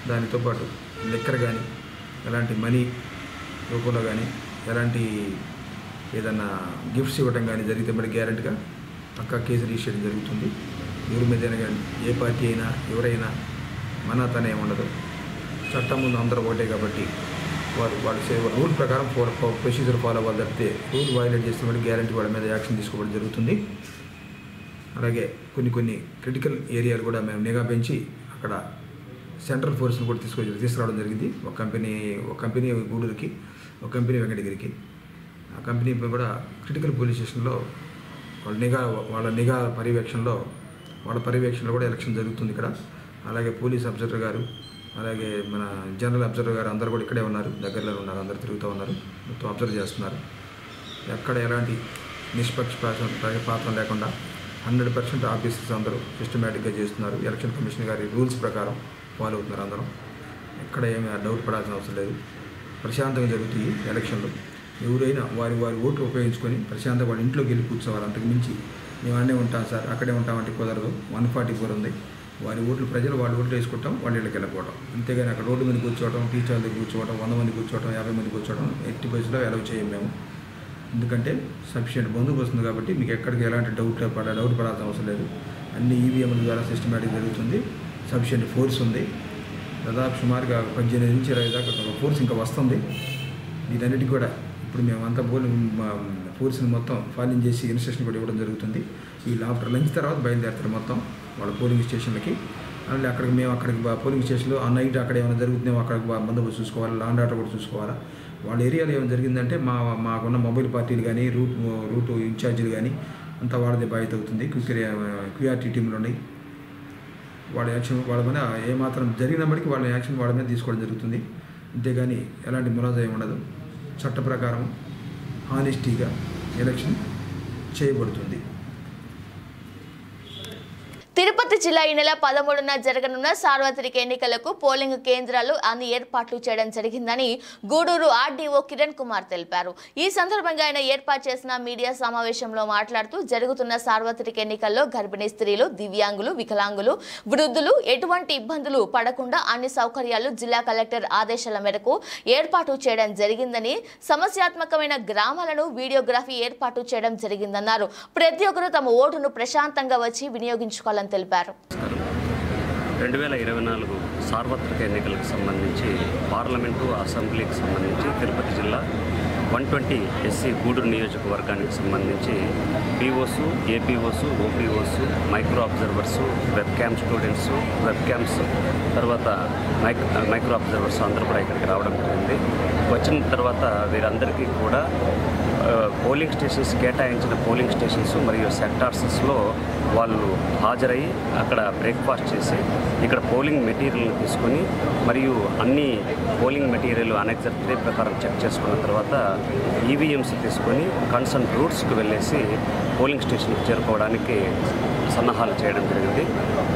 దానితో పాటు లెక్కర్ కానీ, ఎలాంటి మనీ రూపంలో కానీ, ఎలాంటి ఏదన్నా గిఫ్ట్స్ ఇవ్వడం కానీ జరిగితే మరి గ్యారెంటీగా పక్కా కేసు రిజిస్టర్ చేయడం జరుగుతుంది. ఎవరి మీదైనా కానీ, ఏ పార్టీ అయినా, ఎవరైనా మన తనే ఉండదు. చట్టం ముందు అందరూ ఒకటే కాబట్టి వాళ్ళ రూల్ ప్రకారం ప్రొసీజర్ ఫాలో అవ్వాలి తప్పితే రూల్ వైలేట్ చేస్తే మళ్ళీ గ్యారెంటీ వాళ్ళ మీద యాక్షన్ తీసుకోవడం జరుగుతుంది. అలాగే కొన్ని క్రిటికల్ ఏరియాలు కూడా మేము నిఘా పెంచి అక్కడ సెంట్రల్ ఫోర్స్ని కూడా తీసుకురావడం జరిగింది. ఒక కంపెనీ గూడూరుకి, ఒక కంపెనీ వెంకటగిరికి. ఆ కంపెనీ కూడా క్రిటికల్ పోలీస్ స్టేషన్లో వాళ్ళ నిఘా పర్యవేక్షణలో కూడా ఎలక్షన్ జరుగుతుంది ఇక్కడ. అలాగే పోలీస్ అబ్జర్వర్ గారు, అలాగే మన జనరల్ అబ్జర్వర్ గారు అందరూ కూడా ఇక్కడే ఉన్నారు, దగ్గరలో ఉన్నారు, అందరూ తిరుగుతూ ఉన్నారు, మొత్తం అబ్జర్వ్ చేస్తున్నారు. ఎక్కడ ఎలాంటి నిష్పక్షపాతం లేకుండా 100% ఆఫీసర్స్ అందరూ సిస్టమేటిక్గా చేస్తున్నారు. ఎలక్షన్ కమిషన్ గారి రూల్స్ ప్రకారం ఫాలో అవుతున్నారు. అందరం ఎక్కడ ఏమీ డౌట్ పడాల్సిన అవసరం లేదు. ప్రశాంతంగా జరుగుతాయి ఎలక్షన్లు. ఎవరైనా వారి ఓట్లు ఉపయోగించుకొని ప్రశాంతంగా వాళ్ళ ఇంట్లోకి వెళ్ళి కూర్చోవాలి. అంతకు మించి మేము అన్నీ ఉంటాం సార్, అక్కడే ఉంటామంటే కుదరదు. 144 ఉంది. వారి ఓట్లు ప్రజలు వాళ్ళ ఓట్లు వేసుకుంటాం, వాళ్ళ ఇళ్ళకి వెళ్ళిపోవడం. అంతేగాని అక్కడ రోడ్డు మీద కూర్చోవడం, టీచర్ల దగ్గర కూర్చోవడం, 100 మంది కూర్చోవడం, 50 మంది కూర్చోవడం ఎట్టి పరిస్థితిలో అలౌ చేయం మేము. ఎందుకంటే సఫిషియెంట్ బందోబస్తు ఉంది కాబట్టి మీకు ఎక్కడికి ఎలాంటి డౌట్ పడాల్సిన అవసరం లేదు. అన్ని ఈవీఎంల ద్వారా సిస్టమేటిక్ జరుగుతుంది. సఫిషియెంట్ ఫోర్స్ ఉంది. దాదాపు సుమారుగా 18 నుంచి 20 దాకా ఫోర్స్ ఇంకా వస్తుంది. వీటన్నిటికీ కూడా ఇప్పుడు మేమంతా ఫోర్స్ని మొత్తం ఫాలోయింగ్ చేసి ఇన్స్ట్రక్షన్ కూడా ఇవ్వడం జరుగుతుంది. వీళ్ళు ఆఫ్టర్ లంచ్ తర్వాత బయలుదేరుతారు మొత్తం వాళ్ళ పోలింగ్ స్టేషన్లకి. అంటే అక్కడికి పోలింగ్ స్టేషన్లో ఆ నైట్ అక్కడ ఏమైనా జరుగుతుందేమో అక్కడికి బందోబస్తు చూసుకోవాలి. లాండ్ ఆర్డర్ కూడా చూసుకోవాలా. వాళ్ళ ఏరియాలో ఏమైనా జరిగిందంటే మాకున్న మొబైల్ పార్టీలు కానీ రూట్ ఇన్ఛార్జీలు కానీ అంతా వాళ్ళదే బాధ్యత అవుతుంది. క్యూఆర్టీ టీంలు ఉన్నాయి. వాళ్ళ యాక్షన్ వాళ్ళ మీద ఏమాత్రం జరిగినప్పటికీ వాళ్ళ యాక్షన్ వాళ్ళ మీద తీసుకోవడం జరుగుతుంది. అంతేగాని ఎలాంటి ములాజాయం ఉండదు. చట్ట ప్రకారం హానెస్టీగా ఎలక్షన్ చేయబడుతుంది. తిరుపతి జిల్లా ఈ నెల 13న జరగనున్న సార్వత్రిక ఎన్నికలకు పోలింగ్ కేంద్రాలు అన్ని ఏర్పాట్లు చేయడం జరిగిందని గూడూరు ఆర్డీఓ కిరణ్ కుమార్ తెలిపారు. ఈ సందర్భంగా ఆయన ఏర్పాటు చేసిన మీడియా సమావేశంలో మాట్లాడుతూ జరుగుతున్న సార్వత్రిక ఎన్నికల్లో గర్భిణీ స్త్రీలు, దివ్యాంగులు, వికలాంగులు, వృద్ధులు ఎటువంటి ఇబ్బందులు పడకుండా అన్ని సౌకర్యాలు జిల్లా కలెక్టర్ ఆదేశాల మేరకు ఏర్పాటు చేయడం జరిగిందని, సమస్యాత్మకమైన గ్రామాలను వీడియోగ్రఫీ ఏర్పాటు చేయడం జరిగిందన్నారు. ప్రతి ఒక్కరూ తమ ఓటును ప్రశాంతంగా వచ్చి వినియోగించుకోవాలని తెలిపారు. 2024 సార్వత్రిక ఎన్నికలకు సంబంధించి పార్లమెంటు, అసెంబ్లీకి సంబంధించి తిరుపతి జిల్లా 120 SC గూడూరు నియోజకవర్గానికి సంబంధించి POs, APOs, OPOs, micro observers, web cam students, web cams, తర్వాత మైక్రో అబ్జర్వర్స్ అందరూ కూడా ఇక్కడికి రావడం జరిగింది. వచ్చిన తర్వాత వీరందరికీ కూడా పోలింగ్ స్టేషన్స్, కేటాయించిన పోలింగ్ స్టేషన్స్ మరియు సెక్టార్స్లో వాళ్ళు హాజరయ్యి అక్కడ బ్రేక్ఫాస్ట్ చేసి ఇక్కడ పోలింగ్ మెటీరియల్ని తీసుకొని మరియు అన్ని పోలింగ్ మెటీరియల్ అనెక్సర్ 3 ప్రకారం చెక్ చేసుకున్న తర్వాత ఈవీఎంస్ తీసుకొని కన్సర్న్ రూట్స్కి వెళ్ళేసి పోలింగ్ స్టేషన్కి చేరుకోవడానికి సన్నాహాలు చేయడం జరిగింది.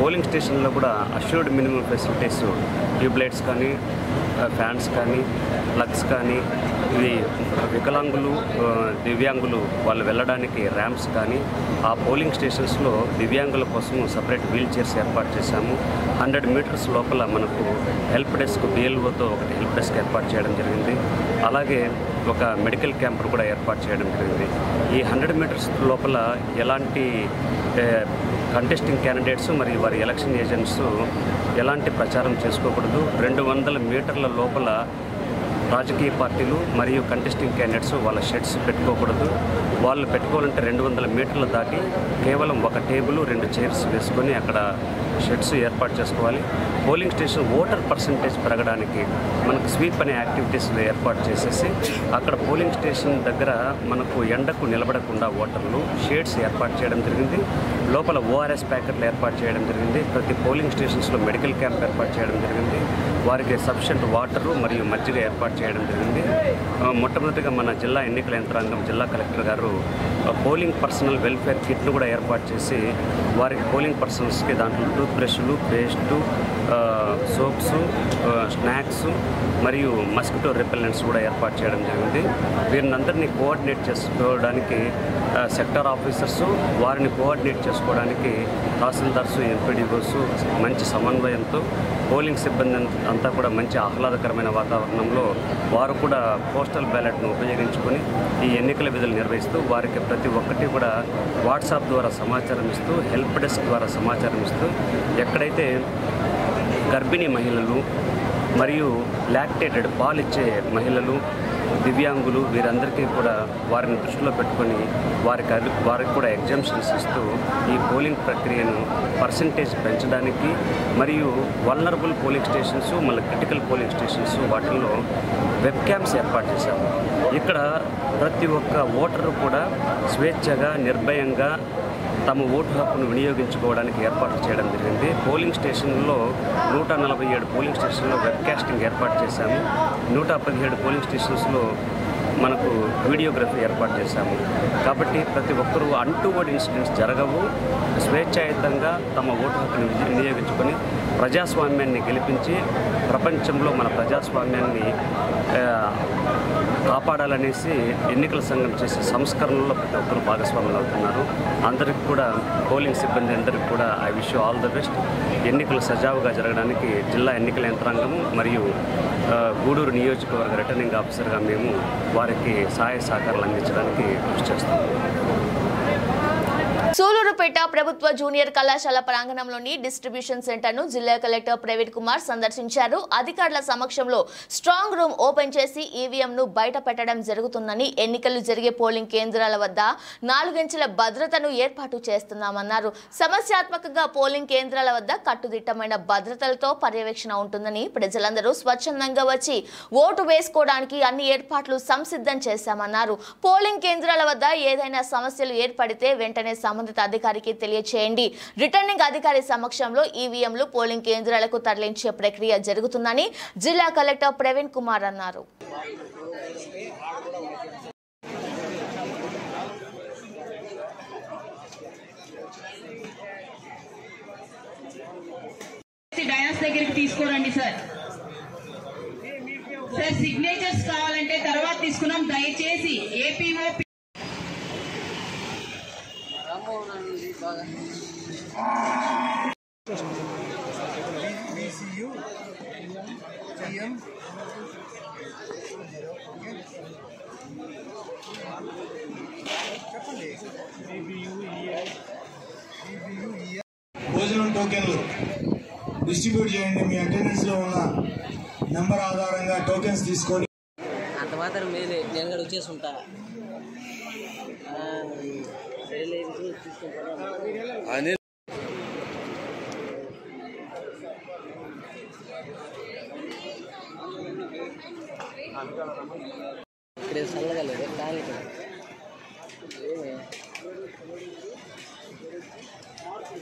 పోలింగ్ స్టేషన్లో కూడా అష్యూర్డ్ మినిమం ఫెసిలిటీస్, ట్యూబ్లైట్స్ కానీ, ఫ్యాన్స్ కానీ, ప్లగ్స్ కానీ, ఇది వికలాంగులు, దివ్యాంగులు వాళ్ళు వెళ్ళడానికి ర్యాంప్స్ కానీ, ఆ పోలింగ్ స్టేషన్స్లో దివ్యాంగుల కోసం సపరేట్ వీల్ చైర్స్ ఏర్పాటు చేశాము. 100 మీటర్స్ లోపల మనకు హెల్ప్ డెస్క్, BLOతో ఒకటి హెల్ప్ డెస్క్ ఏర్పాటు చేయడం జరిగింది. అలాగే ఒక మెడికల్ క్యాంప్ కూడా ఏర్పాటు చేయడం జరిగింది. ఈ 100 మీటర్స్ లోపల ఎలాంటి కంటెస్టింగ్ క్యాండిడేట్స్ మరియు వారి ఎలక్షన్ ఏజెంట్స్ ఎలాంటి ప్రచారం చేసుకోకూడదు. 200 మీటర్ల లోపల రాజకీయ పార్టీలు మరియు కంటెస్టింగ్ క్యాండిడేట్స్ వాళ్ళ షెడ్స్ పెట్టుకోకూడదు. వాళ్ళు పెట్టుకోవాలంటే 200 మీటర్లు దాటి కేవలం ఒక టేబుల్, 2 చైర్స్ వేసుకొని అక్కడ షెడ్స్ ఏర్పాటు చేసుకోవాలి. పోలింగ్ స్టేషన్ ఓటర్ పర్సంటేజ్ పెరగడానికి మనకు స్వీప్ అనే యాక్టివిటీస్ ఏర్పాటు చేసేసి అక్కడ పోలింగ్ స్టేషన్ దగ్గర మనకు ఎండకు నిలబడకుండా ఓటర్లు షేడ్స్ ఏర్పాటు చేయడం జరిగింది. లోపల ORS ప్యాకెట్లు ఏర్పాటు చేయడం జరిగింది. ప్రతి పోలింగ్ స్టేషన్స్లో మెడికల్ క్యాంప్ ఏర్పాటు చేయడం జరిగింది. వారికి సఫిషియెంట్ వాటరు మరియు మజ్జిగ ఏర్పాటు చేయడం జరిగింది. మొట్టమొదటిగా మన జిల్లా ఎన్నికల యంత్రాంగం, జిల్లా కలెక్టర్ గారు పోలింగ్ పర్సనల్ వెల్ఫేర్ కిట్లు కూడా ఏర్పాటు చేసి వారికి పోలింగ్ పర్సన్స్కి దాంట్లో టూత్ బ్రష్లు, పేస్టు, సోప్స్, స్నాక్స్ మరియు మస్కిటో రిపెల్లెంట్స్ కూడా ఏర్పాటు చేయడం జరిగింది. వీరినందరినీ కోఆర్డినేట్ చేసుకోవడానికి సెక్టర్ ఆఫీసర్సు, వారిని కోఆర్డినేట్ చేసుకోవడానికి తహసీల్దార్సు, ఎంపీడీఓస్ మంచి సమన్వయంతో పోలింగ్ సిబ్బంది అంతా కూడా మంచి ఆహ్లాదకరమైన వాతావరణంలో వారు కూడా పోస్టల్ బ్యాలెట్ను ఉపయోగించుకొని ఈ ఎన్నికల విధులు నిర్వహిస్తూ వారికి ప్రతి ఒక్కటి కూడా వాట్సాప్ ద్వారా సమాచారం ఇస్తూ, హెల్ప్ డెస్క్ ద్వారా సమాచారం ఇస్తూ, ఎక్కడైతే గర్భిణీ మహిళలు మరియు లాక్టేటెడ్ పాలిచ్చే మహిళలు, దివ్యాంగులు వీరందరికీ కూడా వారిని దృష్టిలో పెట్టుకొని వారికి కూడా ఎగ్జామ్షన్స్ ఇస్తూ ఈ పోలింగ్ ప్రక్రియను పర్సంటేజ్ పెంచడానికి మరియు వల్నరబుల్ పోలింగ్ స్టేషన్స్, మళ్ళీ క్రిటికల్ పోలింగ్ స్టేషన్స్ వాటిల్లో వెబ్ క్యామ్స్ ఏర్పాటు చేశాము. ఇక్కడ ప్రతి ఒక్క ఓటరు కూడా స్వేచ్ఛగా, నిర్భయంగా తమ ఓటు హక్కును వినియోగించుకోవడానికి ఏర్పాటు చేయడం జరిగింది. పోలింగ్ స్టేషన్లో 147 పోలింగ్ స్టేషన్లో వెబ్కాస్టింగ్ ఏర్పాటు చేశాము. 117 పోలింగ్ స్టేషన్స్లో మనకు వీడియోగ్రఫీ ఏర్పాటు చేశాము. కాబట్టి ప్రతి ఒక్కరూ అన్టువర్డ్ ఇన్సిడెంట్స్ జరగవు, స్వేచ్ఛాయుతంగా తమ ఓటు హక్కును వినియోగించుకొని ప్రజాస్వామ్యాన్ని గెలిపించి ప్రపంచంలో మన ప్రజాస్వామ్యాన్ని కాపాడాలనేసి ఎన్నికల సంఘం చేసే సంస్కరణలో ప్రతి ఒక్కరు భాగస్వాములు అవుతున్నారు. అందరికి కూడా పోలింగ్ సిబ్బంది అందరికీ కూడా I wish you all the best. ఎన్నికలు సజావుగా జరగడానికి జిల్లా ఎన్నికల యంత్రాంగము మరియు గూడూరు నియోజకవర్గ రిటర్నింగ్ ఆఫీసర్గా మేము వారికి సహాయ సహకారాలు అందించడానికి కృషి చేస్తాము. సూలూరుపేట ప్రభుత్వ జూనియర్ కళాశాల ప్రాంగణంలోని డిస్ట్రిబ్యూషన్ సెంటర్ను జిల్లా కలెక్టర్ ప్రవీణ్ కుమార్ సందర్శించారు. అధికారుల సమక్షంలో స్ట్రాంగ్ రూమ్ ఓపెన్ చేసి ఈవీఎంను బయట పెట్టడం జరుగుతుందని, ఎన్నికలు జరిగే పోలింగ్ కేంద్రాల వద్ద 4 ఇంచుల భద్రతను ఏర్పాటు చేస్తున్నామన్నారు. సమస్యాత్మకంగా పోలింగ్ కేంద్రాల వద్ద కట్టుదిట్టమైన భద్రతలతో పర్యవేక్షణ ఉంటుందని, ప్రజలందరూ స్వచ్ఛందంగా వచ్చి ఓటు వేసుకోవడానికి అన్ని ఏర్పాట్లు సంసిద్ధం చేశామన్నారు. పోలింగ్ కేంద్రాల వద్ద ఏదైనా సమస్యలు ఏర్పడితే వెంటనే సంబంధిత అధికారికి తెలియచేయండి. రిటర్నింగ్ అధికారి సమక్షంలో ఈవీఎంలు పోలింగ్ కేంద్రాలకు తరలించే ప్రక్రియ జరుగుతుందని జిల్లా కలెక్టర్ ప్రవీణ్ కుమార్ అన్నారు. డయాస్ దగ్గరికి తీసుకోరండి సార్. సార్ సిగ్నేచర్స్ కావాలంటే తర్వాత తీసుకున్నాం. దయచేసి ఏపీఓ భోజనం టోకెన్లు డిస్ట్రిబ్యూట్ చేయండి. మీ అటెండెన్స్ లో ఉన్న నెంబర్ ఆధారంగా టోకెన్స్ తీసుకొని అంత మాత్రం మేలే. నేను కూడా వచ్చేసుకుంటా. ఇక్కడ చల్లగా లేదు కానీ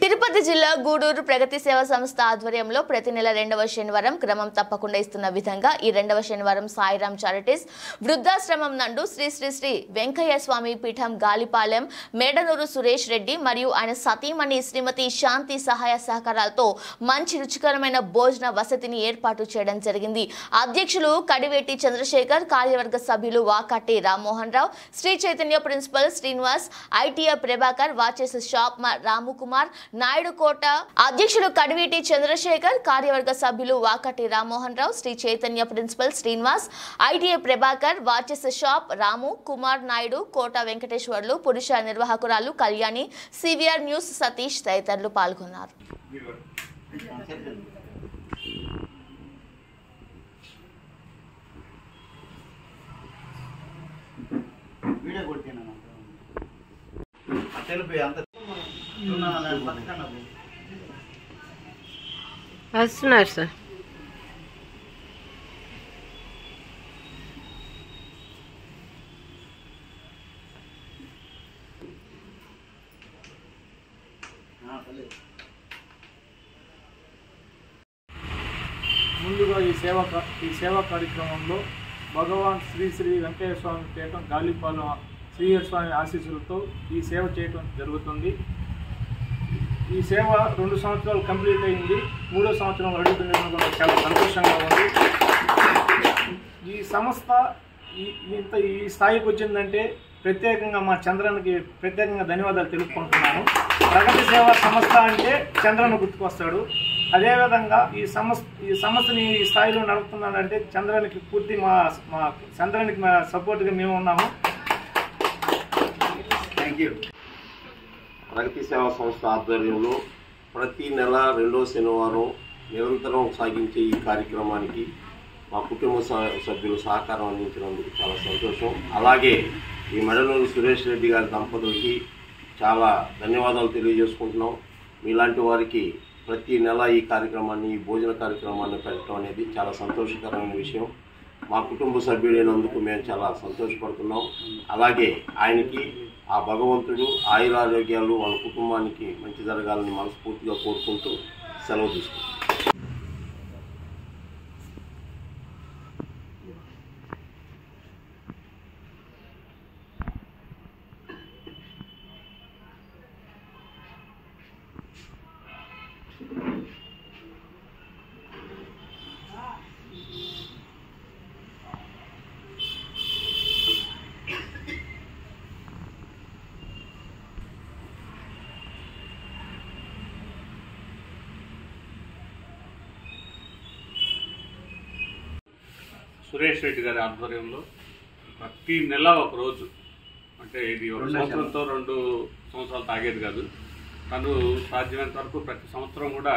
తిరుపతి జిల్లా గూడూరు ప్రగతి సేవా సంస్థ ఆధ్వర్యంలో ప్రతి నెల 2వ శనివారం క్రమం తప్పకుండా ఇస్తున్న విధంగా ఈ 2వ శనివారం సాయిరామ్ చారిటీస్ వృద్ధాశ్రమం నందు శ్రీ శ్రీ శ్రీ వెంకయ్య స్వామి పీఠం గాలిపాలెం మేడనూరు సురేష్ రెడ్డి మరియు ఆయన సతీమణి శ్రీమతి శాంతి సహాయ సహకారాలతో మంచి రుచికరమైన భోజన వసతిని ఏర్పాటు చేయడం జరిగింది. అధ్యక్షులు కడివేటి చంద్రశేఖర్, కార్యవర్గ సభ్యులు Vakati Rammohan Rao, Sri Chaitanya principal Srinivas, ITR Prabhakar, watches shop Ramukumar Naidu Kota, అధ్యక్షులు కడివేటి చంద్రశేఖర్, కార్యవర్గ సభ్యులు Vakati Rammohan Rao, Sri Chaitanya principal Srinivas, ITA Prabhakar, watches shop Ramu Kumar Naidu, Kota Venkateswarlu, పురుష నిర్వాహకురాలు కళ్యాణి, సివిఆర్ న్యూస్ సతీష్ తదితరులు పాల్గొన్నారు. వస్తున్నారు సార్. ముందుగా ఈ సేవా కార్యక్రమంలో భగవాన్ శ్రీ శ్రీ వెంకయ్య స్వామి పీఠం గాలిపాలెం శ్రీహరి స్వామి ఆశీస్సులతో ఈ సేవ చేయడం జరుగుతుంది. ఈ సేవ 2 సంవత్సరాలు కంప్లీట్ అయింది. 3వ సంవత్సరం అడుగుతుండడం కూడా చాలా సంతోషంగా ఉంది. ఈ సంస్థ ఈ స్థాయికి వచ్చిందంటే ప్రత్యేకంగా మా చంద్రన్కి ప్రత్యేకంగా ధన్యవాదాలు తెలుపుకుంటున్నాను. ప్రగతి సేవా సంస్థ అంటే చంద్రన్ గుర్తుకొస్తాడు. అదేవిధంగా ఈ సంస్థని ఈ స్థాయిలో నడుపుతున్నానంటే చంద్రన్కి పూర్తి మా చంద్రన్కి మా సపోర్ట్గా మేము ఉన్నాము. Thank you. ప్రగతి సేవా సంస్థ ఆధ్వర్యంలో ప్రతి నెల 2వ శనివారం నిరంతరం సాగించే ఈ కార్యక్రమానికి మా కుటుంబ సభ్యులు సహకారం అందించినందుకు చాలా సంతోషం. అలాగే ఈ మెడనూరు సురేష్ రెడ్డి గారి దంపతులకి చాలా ధన్యవాదాలు తెలియజేసుకుంటున్నాం. మీలాంటి వారికి ప్రతి నెల ఈ కార్యక్రమాన్ని, ఈ భోజన కార్యక్రమాన్ని పెట్టడం అనేది చాలా సంతోషకరమైన విషయం. మా కుటుంబ సభ్యుడైనందుకు మేము చాలా సంతోషపడుతున్నాం. అలాగే ఆయనకి ఆ భగవంతుడు ఆయురారోగ్యాలు వాళ్ళ కుటుంబానికి మంచి జరగాలని మనస్ఫూర్తిగా కోరుకుంటూ సెలవు తీసుకుంటాం. సురేష్ రెడ్డి గారి ఆధ్వర్యంలో ప్రతి నెల ఒక రోజు, అంటే ఇది ఒక సంవత్సరంతో 2 సంవత్సరాలు తాగేది కాదు, తను సాధ్యమైనంత వరకు ప్రతి సంవత్సరం కూడా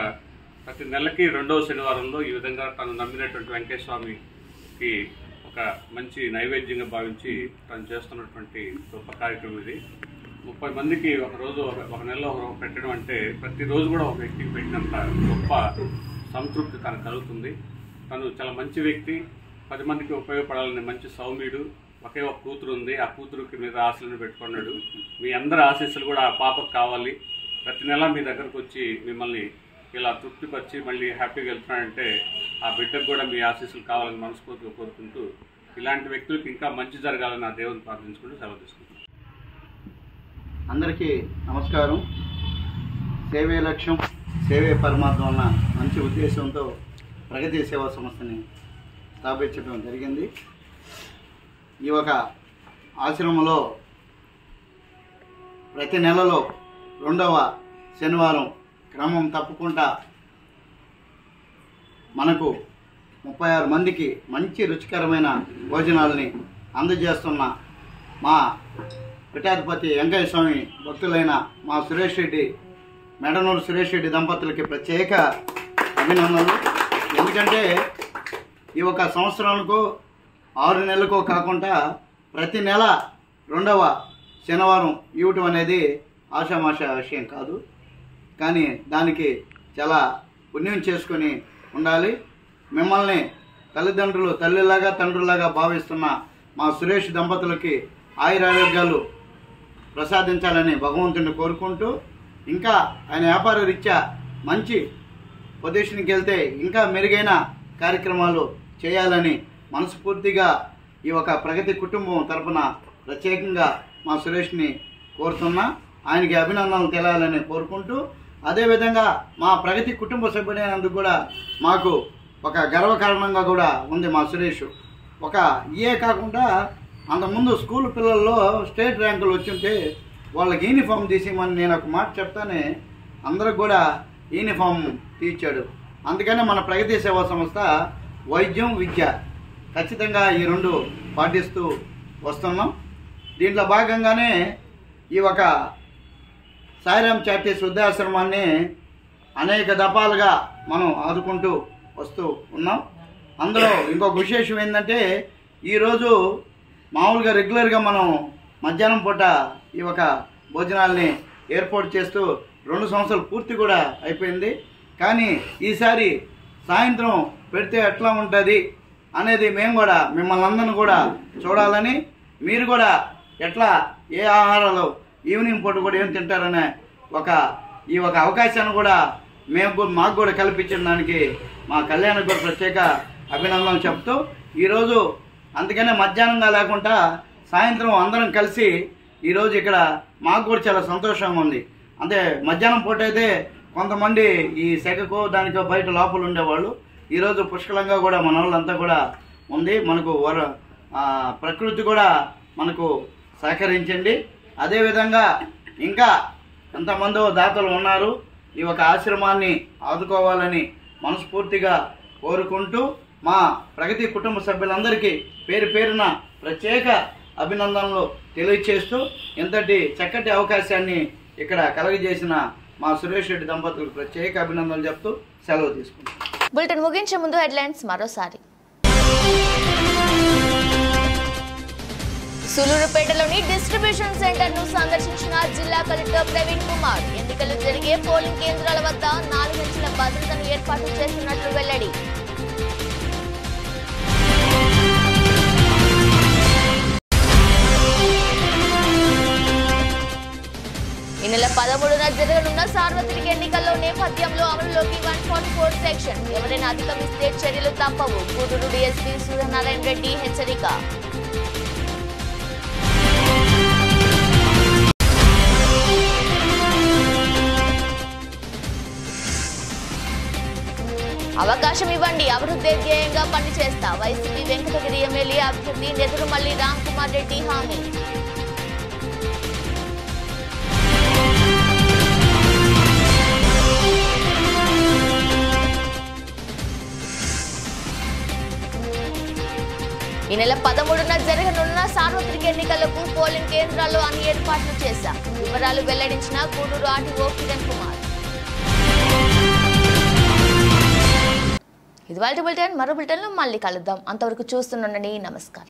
ప్రతి నెలకి 2వ శనివారంలో ఈ విధంగా తను నమ్మినటువంటి వెంకటేశ్వర స్వామికి ఒక మంచి నైవేద్యంగా భావించి తను చేస్తున్నటువంటి గొప్ప కార్యక్రమం ఇది. 30 మందికి ఒక రోజు ఒక నెలలో పెట్టడం అంటే ప్రతిరోజు కూడా ఒక వ్యక్తికి పెట్టినంత గొప్ప సంతృప్తి తనకు కలుగుతుంది. తను చాలా మంచి వ్యక్తి, 10 మందికి ఉపయోగపడాలని మంచి సౌమ్యుడు. ఒకే ఒక కూతురు ఉంది, ఆ కూతురుకి మీద ఆశలను పెట్టుకున్నాడు. మీ అందరి ఆశీస్సులు కూడా ఆ పాపకు కావాలి. ప్రతి నెల మీ దగ్గరకు వచ్చి మిమ్మల్ని ఇలా తృప్తిపరిచి మళ్ళీ హ్యాపీగా వెళ్తున్నాడంటే ఆ బిడ్డకు కూడా మీ ఆశీస్సులు కావాలని మనస్ఫూర్తిగా కోరుకుంటూ, ఇలాంటి వ్యక్తులకు ఇంకా మంచి జరగాలని ఆ దేవుని ప్రార్థించుకుంటూ సెలవు తీసుకుంటాం. అందరికీ నమస్కారం. సేవే లక్ష్యం, సేవే పరమాత్మ అన్న మంచి ఉద్దేశంతో ప్రగతి సేవా సంస్థని స్థాపించడం జరిగింది. ఈ ఒక ఆశ్రమంలో ప్రతి నెలలో 2వ శనివారం క్రమం తప్పకుండా మనకు 36 మందికి మంచి రుచికరమైన భోజనాలని అందజేస్తున్న మా పీఠాధిపతి వెంకయ్య స్వామి భక్తులైన మా సురేష్ రెడ్డి, మెడనూరు సురేష్ రెడ్డి దంపతులకి ప్రత్యేక అభినందనలు. ఎందుకంటే ఈ ఒక సంవత్సరానికో 6 నెలలకో కాకుండా ప్రతి నెల 2వ శనివారం ఇవ్వటం అనేది ఆషామాషా విషయం కాదు. కానీ దానికి చాలా పుణ్యం చేసుకొని ఉండాలి. మిమ్మల్ని తల్లిదండ్రులు తల్లిలాగా తండ్రులాగా భావిస్తున్న మా సురేష్ దంపతులకి ఆయురారోగ్యాలు ప్రసాదించాలని భగవంతుని కోరుకుంటూ, ఇంకా ఆయన వ్యాపార రీత్యా మంచి పొజిషన్కి వెళ్తే ఇంకా మెరుగైన కార్యక్రమాలు చేయాలని మనస్ఫూర్తిగా ఈ ఒక ప్రగతి కుటుంబం తరపున ప్రత్యేకంగా మా సురేష్ని కోరుతున్నా. ఆయనకి అభినందనలు తెలియాలని కోరుకుంటూ, అదేవిధంగా మా ప్రగతి కుటుంబ సభ్యుడైనందుకు కూడా మాకు ఒక గర్వకారణంగా కూడా ఉంది. మా సురేష్ ఒక ఇయే కాకుండా అంతకుముందు స్కూల్ పిల్లల్లో స్టేట్ ర్యాంకులు వచ్చింటే వాళ్ళకి యూనిఫామ్ తీసేమని నేను ఒక మాట చెప్తానే అందరికి కూడా యూనిఫామ్ తీర్చాడు. అందుకనే మన ప్రగతి సేవా సంస్థ వైద్యం, విద్య ఖచ్చితంగా ఈ 2 పాటిస్తూ వస్తున్నాం. దీంట్లో భాగంగానే ఈ ఒక సాయిరామ్ చారిటీస్ వృద్ధాశ్రమాన్ని అనేక దఫాలుగా మనం ఆదుకుంటూ వస్తూ ఉన్నాం. అందులో ఇంకొక విశేషం ఏంటంటే, ఈరోజు మామూలుగా రెగ్యులర్గా మనం మధ్యాహ్నం పూట ఈ ఒక భోజనాల్ని ఏర్పాటు చేస్తూ 2 సంవత్సరాలు పూర్తి కూడా అయిపోయింది. కానీ ఈసారి సాయంత్రం పెడితే ఎట్లా ఉంటుంది అనేది మేము కూడా మిమ్మల్ని అందరిని కూడా చూడాలని, మీరు కూడా ఎట్లా ఏ ఆహారాలు ఈవినింగ్ పూట కూడా ఏం తింటారనే ఈ ఒక అవకాశాన్ని కూడా మాకు కూడా కల్పించడానికి మా కళ్యాణకు కూడా ప్రత్యేక అభినందనలు చెప్తూ, ఈరోజు అందుకనే మధ్యాహ్నంగా లేకుండా సాయంత్రం అందరం కలిసి ఈరోజు ఇక్కడ మాకు కూడా చాలా సంతోషంగా ఉంది. అంటే మధ్యాహ్నం పూట అయితే కొంతమంది ఈ సెగకో దానికో బయట లోపల ఉండేవాళ్ళు, ఈరోజు పుష్కలంగా కూడా మన వాళ్ళంతా కూడా ఉంది. మనకు ప్రకృతి కూడా మనకు సహకరించండి. అదేవిధంగా ఇంకా ఎంతమందో దాతలు ఉన్నారు, ఈ ఒక ఆశ్రమాన్ని ఆదుకోవాలని మనస్ఫూర్తిగా కోరుకుంటూ, మా ప్రగతి కుటుంబ సభ్యులందరికీ పేరు పేరున ప్రత్యేక అభినందనలు తెలియజేస్తూ, ఇంతటి చక్కటి అవకాశాన్ని ఇక్కడ కలగజేసిన మా సురేష్ రెడ్డి దంపతులకు ప్రత్యేక అభినందనలు చెప్తూ సెలవు తీసుకుంటాం. బులెటిన్ ముగించే ముందు హెడ్లైన్స్ మరోసారి. సూలూరుపేటలోని డిస్ట్రిబ్యూషన్ సెంటర్ ను సందర్శించిన జిల్లా కలెక్టర్ ప్రవీణ్ కుమార్. ఎన్నికలు జరిగే పోలింగ్ కేంద్రాల వద్ద 4 అంచెల భద్రతను ఏర్పాటు చేస్తున్నట్లు వెల్లడి. ఈ నెల 13న జరగనున్న సార్వత్రిక ఎన్నికల్లో నేపథ్యంలో అమలులోకి 144 సెక్షన్. ఎవరైనా అధిగమిస్తే చర్యలు తప్పవు. గూడూరు డీఎస్పీ సూర్యనారాయణ రెడ్డి హెచ్చరిక. అవకాశం ఇవ్వండి, అభివృద్ధి ధ్యేయంగా పనిచేస్తా. వైసీపీ వెంకటగిరి ఎమ్మెల్యే అభ్యర్థి నెదురుమల్లి రామ్ కుమార్ రెడ్డి హామీ. ఈ నెల 13న జరగనున్న సార్వత్రిక ఎన్నికలకు పోలింగ్ కేంద్రాల్లో అన్ని ఏర్పాట్లు చేశాం. వివరాలు వెల్లడించిన గూడూరు ఆర్టీఓ కిరణ్ కుమార్. ఇది వాళ్ళ బులెటిన్. మరో బులెటిన్లో మళ్ళీ కలుద్దాం. అంతవరకు చూస్తుండండి. నమస్కారం.